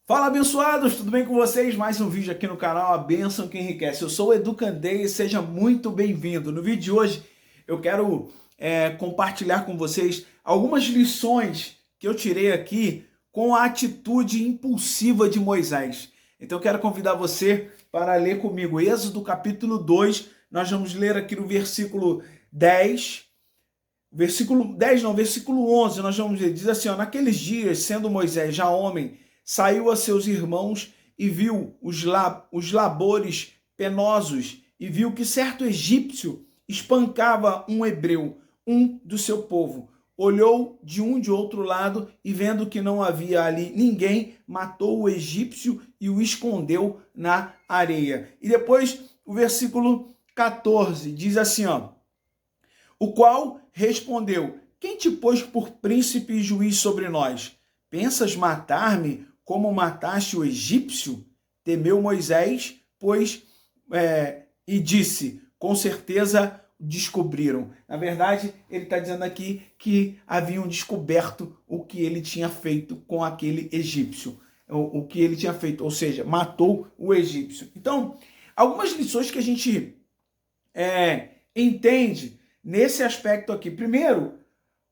Fala, abençoados, tudo bem com vocês? Mais um vídeo aqui no canal A Bênção que Enriquece. Eu sou o Edu Candei, seja muito bem-vindo. No vídeo de hoje eu quero compartilhar com vocês algumas lições que eu tirei aqui com a atitude impulsiva de Moisés. Então eu quero convidar você para ler comigo Êxodo capítulo 2. Nós vamos ler aqui no versículo 10. Versículo 11, nós vamos ler, diz assim, naqueles dias, sendo Moisés já homem, saiu a seus irmãos e viu os labores penosos e viu que certo egípcio espancava um hebreu, um do seu povo. Olhou de um de outro lado e vendo que não havia ali ninguém, matou o egípcio e o escondeu na areia. E depois o versículo 14 diz assim, o qual respondeu, quem te pôs por príncipe e juiz sobre nós? Pensas matar-me como mataste o egípcio? Temeu Moisés, e disse, com certeza descobriram. Na verdade, ele está dizendo aqui que haviam descoberto o que ele tinha feito com aquele egípcio. O que ele tinha feito, ou seja, matou o egípcio. Então, algumas lições que a gente entende nesse aspecto aqui. Primeiro,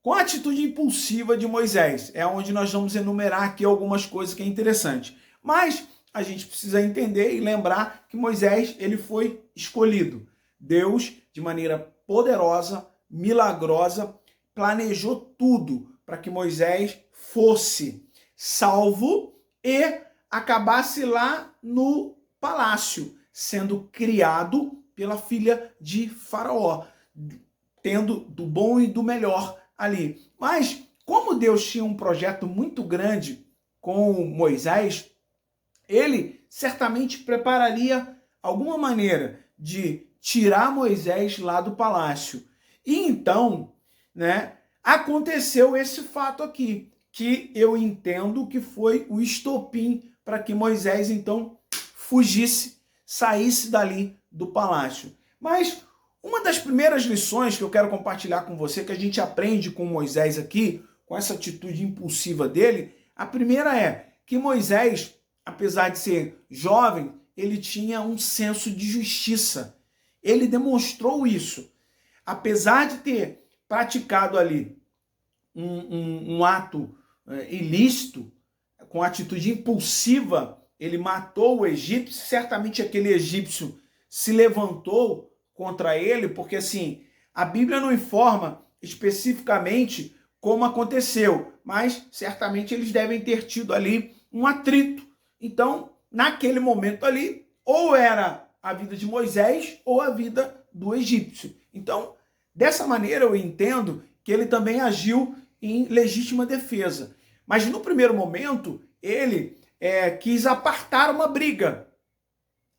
com a atitude impulsiva de Moisés, é onde nós vamos enumerar aqui algumas coisas que é interessante. Mas a gente precisa entender e lembrar que Moisés, ele foi escolhido. Deus, de maneira poderosa, milagrosa, planejou tudo para que Moisés fosse salvo e acabasse lá no palácio, sendo criado pela filha de Faraó, tendo do bom e do melhor ali. Mas, como Deus tinha um projeto muito grande com Moisés, ele certamente prepararia alguma maneira de tirar Moisés lá do palácio. E então, aconteceu esse fato aqui, que eu entendo que foi o estopim para que Moisés, então, fugisse, saísse dali do palácio. Mas uma das primeiras lições que eu quero compartilhar com você, que a gente aprende com Moisés aqui, com essa atitude impulsiva dele, a primeira é que Moisés, apesar de ser jovem, ele tinha um senso de justiça. Ele demonstrou isso. Apesar de ter praticado ali um ato ilícito, com atitude impulsiva, ele matou o egípcio, certamente aquele egípcio se levantou contra ele, porque assim, a Bíblia não informa especificamente como aconteceu, mas certamente eles devem ter tido ali um atrito. Então, naquele momento ali, ou era a vida de Moisés ou a vida do egípcio. Então, dessa maneira eu entendo que ele também agiu em legítima defesa. Mas no primeiro momento, ele quis apartar uma briga.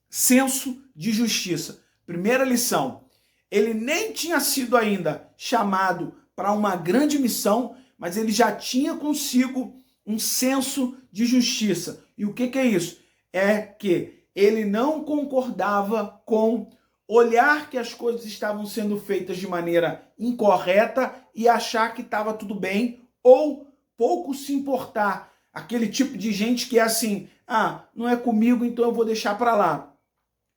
Senso de justiça. Primeira lição, ele nem tinha sido ainda chamado para uma grande missão, mas ele já tinha consigo um senso de justiça. E o que é isso? É que ele não concordava com olhar que as coisas estavam sendo feitas de maneira incorreta e achar que estava tudo bem, ou pouco se importar. Aquele tipo de gente que é assim, não é comigo, então eu vou deixar para lá.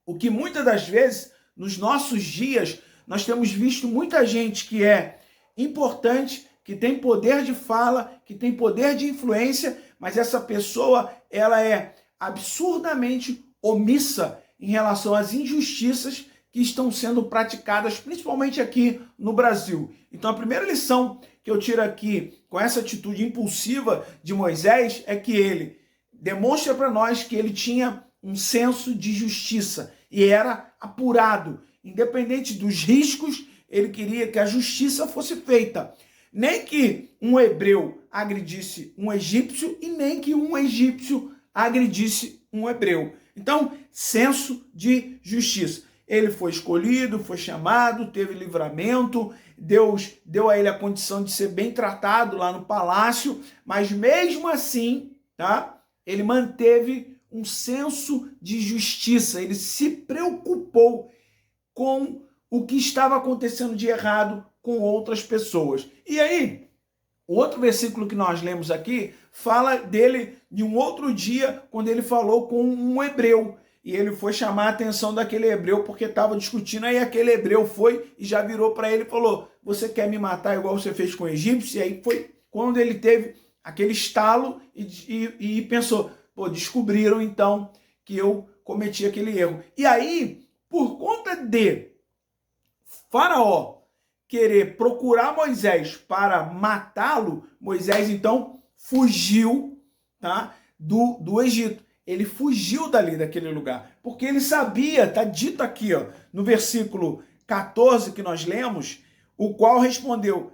O que muitas das vezes, nos nossos dias, nós temos visto muita gente que é importante, que tem poder de fala, que tem poder de influência, mas essa pessoa, ela é absurdamente omissa em relação às injustiças que estão sendo praticadas, principalmente aqui no Brasil. Então, a primeira lição que eu tiro aqui com essa atitude impulsiva de Moisés é que ele demonstra para nós que ele tinha um senso de justiça e era apurado. Independente dos riscos, ele queria que a justiça fosse feita. Nem que um hebreu agredisse um egípcio e nem que um egípcio agredisse um hebreu. Então, senso de justiça. Ele foi escolhido, foi chamado, teve livramento, Deus deu a ele a condição de ser bem tratado lá no palácio, mas mesmo assim, ele manteve um senso de justiça, ele se preocupou com o que estava acontecendo de errado com outras pessoas. E aí, o outro versículo que nós lemos aqui fala dele de um outro dia, quando ele falou com um hebreu. E ele foi chamar a atenção daquele hebreu porque estava discutindo. Aí aquele hebreu foi e já virou para ele e falou: você quer me matar igual você fez com o egípcio? E aí foi quando ele teve aquele estalo e pensou: pô, descobriram então que eu cometi aquele erro. E aí, por conta de Faraó querer procurar Moisés para matá-lo, Moisés então fugiu, tá, do Egito. Ele fugiu dali, daquele lugar, porque ele sabia, está dito aqui, ó, no versículo 14 que nós lemos, o qual respondeu: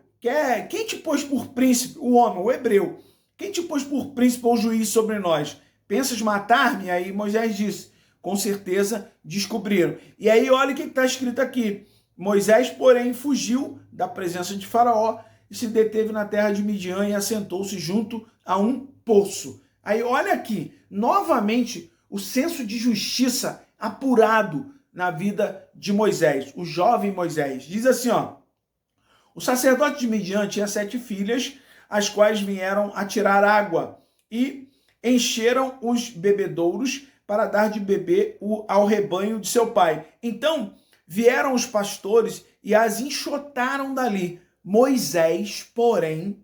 quem te pôs por príncipe? O homem, o hebreu. Quem te pôs por príncipe ou juiz sobre nós? Pensas matar-me? Aí Moisés disse: com certeza descobriram. E aí olha o que está escrito aqui: Moisés, porém, fugiu da presença de Faraó e se deteve na terra de Midian e assentou-se junto a um poço. Aí olha aqui, novamente, o senso de justiça apurado na vida de Moisés, o jovem Moisés. Diz assim, ó: o sacerdote de Midian tinha 7 filhas, as quais vieram a tirar água e encheram os bebedouros para dar de beber ao rebanho de seu pai. Então vieram os pastores e as enxotaram dali. Moisés, porém,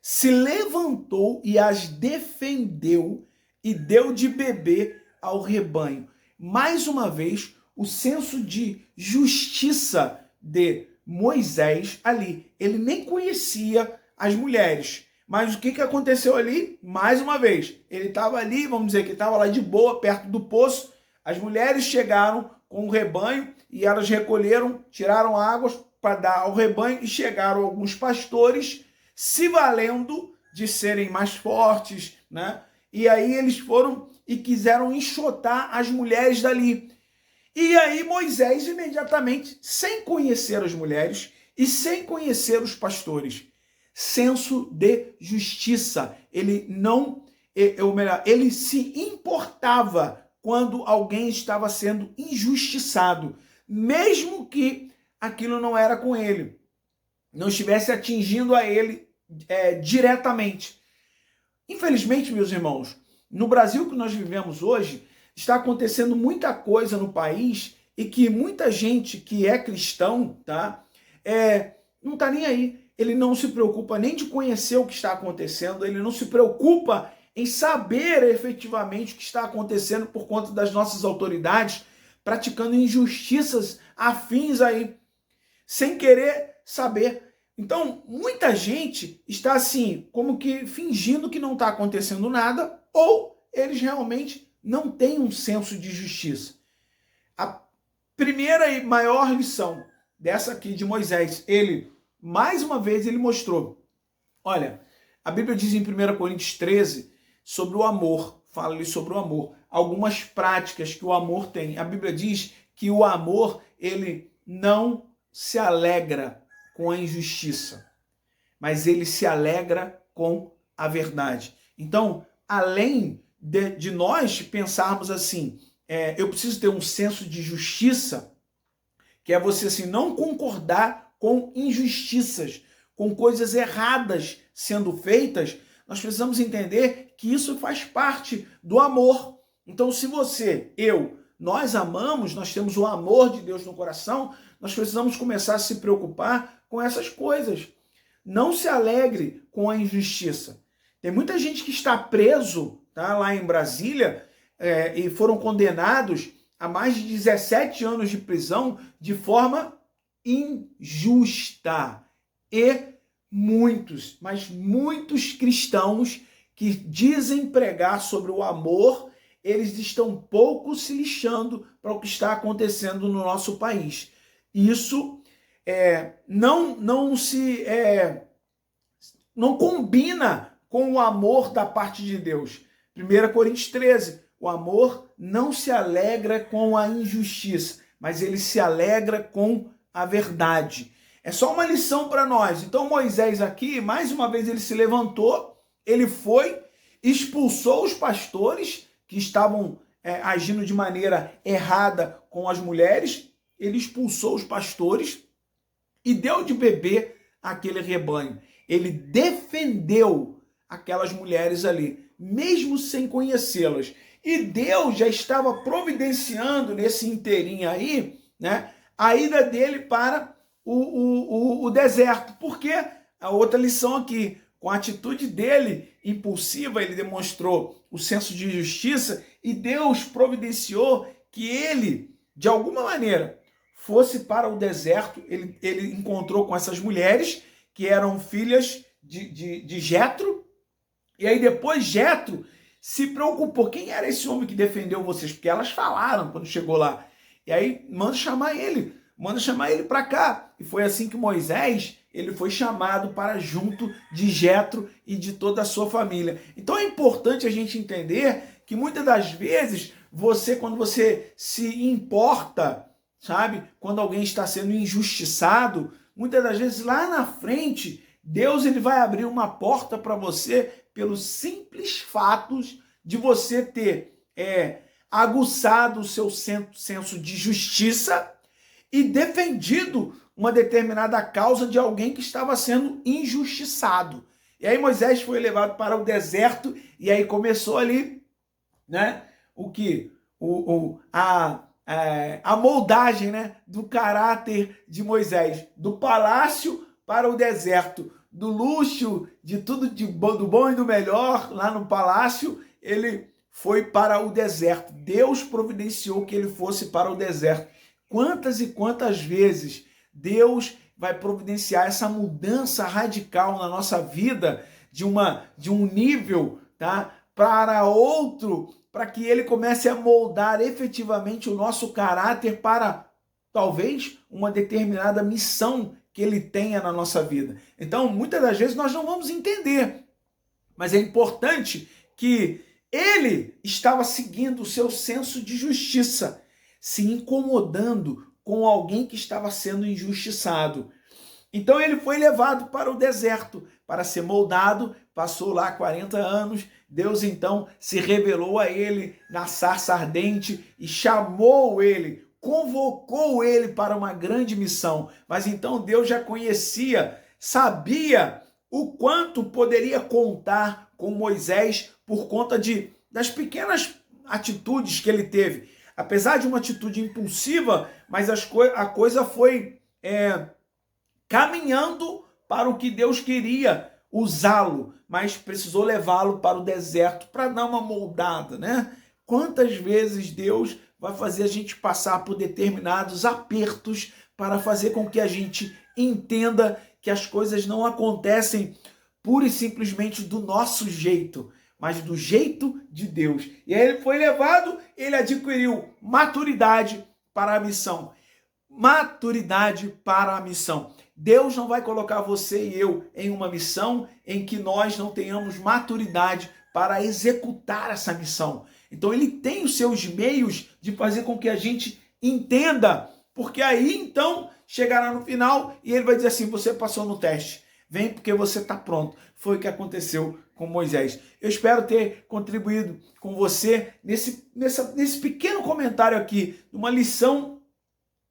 se levantou e as defendeu e deu de beber ao rebanho. Mais uma vez, o senso de justiça de Moisés ali. Ele nem conhecia as mulheres. Mas o que aconteceu ali? Mais uma vez, ele estava ali, vamos dizer que estava lá de boa, perto do poço. As mulheres chegaram com o rebanho e elas recolheram, tiraram águas para dar ao rebanho e chegaram alguns pastores se valendo de serem mais fortes, né? E aí eles foram e quiseram enxotar as mulheres dali. E aí Moisés imediatamente, sem conhecer as mulheres e sem conhecer os pastores, senso de justiça, ele não, ou melhor, ele se importava quando alguém estava sendo injustiçado, mesmo que aquilo não era com ele, não estivesse atingindo a ele diretamente. Infelizmente, meus irmãos, no Brasil que nós vivemos hoje, está acontecendo muita coisa no país e que muita gente que é cristão, tá, não está nem aí. Ele não se preocupa nem de conhecer o que está acontecendo, ele não se preocupa em saber efetivamente o que está acontecendo por conta das nossas autoridades praticando injustiças afins aí, sem querer saber. Então, muita gente está assim, como que fingindo que não está acontecendo nada, ou eles realmente não têm um senso de justiça. A primeira e maior lição dessa aqui de Moisés, ele, mais uma vez, ele mostrou. Olha, a Bíblia diz em 1 Coríntios 13 sobre o amor, fala ali sobre o amor, algumas práticas que o amor tem. A Bíblia diz que o amor, ele não se alegra com a injustiça, mas ele se alegra com a verdade. Então, além de nós pensarmos assim, eu preciso ter um senso de justiça, que é você assim, não concordar com injustiças, com coisas erradas sendo feitas, nós precisamos entender que isso faz parte do amor. Então, se você, nós amamos, nós temos o amor de Deus no coração, nós precisamos começar a se preocupar com essas coisas. Não se alegre com a injustiça. Tem muita gente que está preso, tá, lá em Brasília e foram condenados a mais de 17 anos de prisão de forma injusta. E muitos, mas muitos cristãos que dizem pregar sobre o amor, eles estão pouco se lixando para o que está acontecendo no nosso país. Isso não combina com o amor da parte de Deus. 1 Coríntios 13, o amor não se alegra com a injustiça, mas ele se alegra com a verdade. É só uma lição para nós. Então Moisés aqui, mais uma vez, ele se levantou, ele foi, expulsou os pastores que estavam agindo de maneira errada com as mulheres, ele expulsou os pastores e deu de beber aquele rebanho. Ele defendeu aquelas mulheres ali, mesmo sem conhecê-las. E Deus já estava providenciando nesse inteirinho aí, né, a ida dele para o deserto. Porque a outra lição aqui, com a atitude dele impulsiva, ele demonstrou o senso de justiça e Deus providenciou que ele, de alguma maneira, fosse para o deserto. Ele encontrou com essas mulheres que eram filhas de Jetro, e aí depois Jetro se preocupou. Quem era esse homem que defendeu vocês? Porque elas falaram quando chegou lá. E aí manda chamar ele para cá. E foi assim que Moisés, ele foi chamado para junto de Jetro e de toda a sua família. Então é importante a gente entender que muitas das vezes quando você se importa, sabe, quando alguém está sendo injustiçado, muitas das vezes lá na frente, Deus ele vai abrir uma porta para você pelos simples fatos de você ter aguçado o seu senso de justiça e defendido uma determinada causa de alguém que estava sendo injustiçado. E aí Moisés foi levado para o deserto e aí começou ali, né, a moldagem, né, do caráter de Moisés, do palácio para o deserto, do luxo, de tudo do bom e do melhor lá no palácio, ele foi para o deserto. Deus providenciou que ele fosse para o deserto. Quantas e quantas vezes Deus vai providenciar essa mudança radical na nossa vida de um nível, tá, para outro, para que ele comece a moldar efetivamente o nosso caráter para talvez uma determinada missão que ele tenha na nossa vida. Então, muitas das vezes nós não vamos entender, mas é importante que ele estava seguindo o seu senso de justiça, se incomodando com alguém que estava sendo injustiçado. Então ele foi levado para o deserto para ser moldado, passou lá 40 anos, Deus então se revelou a ele na sarça ardente e chamou ele, convocou ele para uma grande missão. Mas então Deus já conhecia, sabia o quanto poderia contar com Moisés por conta das pequenas atitudes que ele teve. Apesar de uma atitude impulsiva, mas a coisa foi caminhando para o que Deus queria usá-lo, mas precisou levá-lo para o deserto para dar uma moldada, né? Quantas vezes Deus vai fazer a gente passar por determinados apertos para fazer com que a gente entenda que as coisas não acontecem pura e simplesmente do nosso jeito, mas do jeito de Deus. E aí ele foi levado, ele adquiriu maturidade para a missão. Maturidade para a missão. Deus não vai colocar você e eu em uma missão em que nós não tenhamos maturidade para executar essa missão. Então ele tem os seus meios de fazer com que a gente entenda, porque aí então chegará no final e ele vai dizer assim: você passou no teste, vem porque você está pronto. Foi o que aconteceu com Moisés. Eu espero ter contribuído com você nesse pequeno comentário aqui, uma lição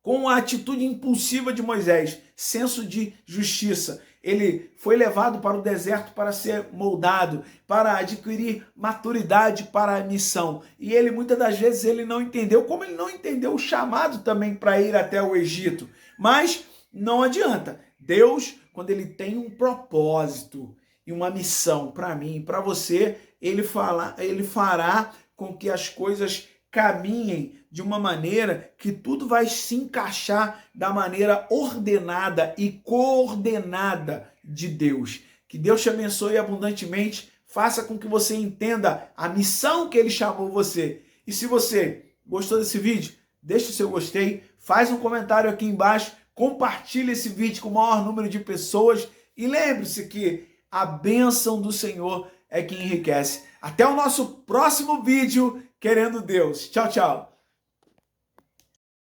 com a atitude impulsiva de Moisés, senso de justiça. Ele foi levado para o deserto para ser moldado, para adquirir maturidade para a missão. E ele, muitas das vezes, ele não entendeu, como ele não entendeu o chamado também para ir até o Egito. Mas não adianta. Deus, quando ele tem um propósito e uma missão para mim e para você, ele fará com que as coisas caminhem de uma maneira que tudo vai se encaixar da maneira ordenada e coordenada de Deus. Que Deus te abençoe abundantemente, faça com que você entenda a missão que ele chamou você. E se você gostou desse vídeo, deixa o seu gostei, faz um comentário aqui embaixo, compartilhe esse vídeo com o maior número de pessoas e lembre-se que a bênção do Senhor é que enriquece. Até o nosso próximo vídeo, querendo Deus. Tchau, tchau.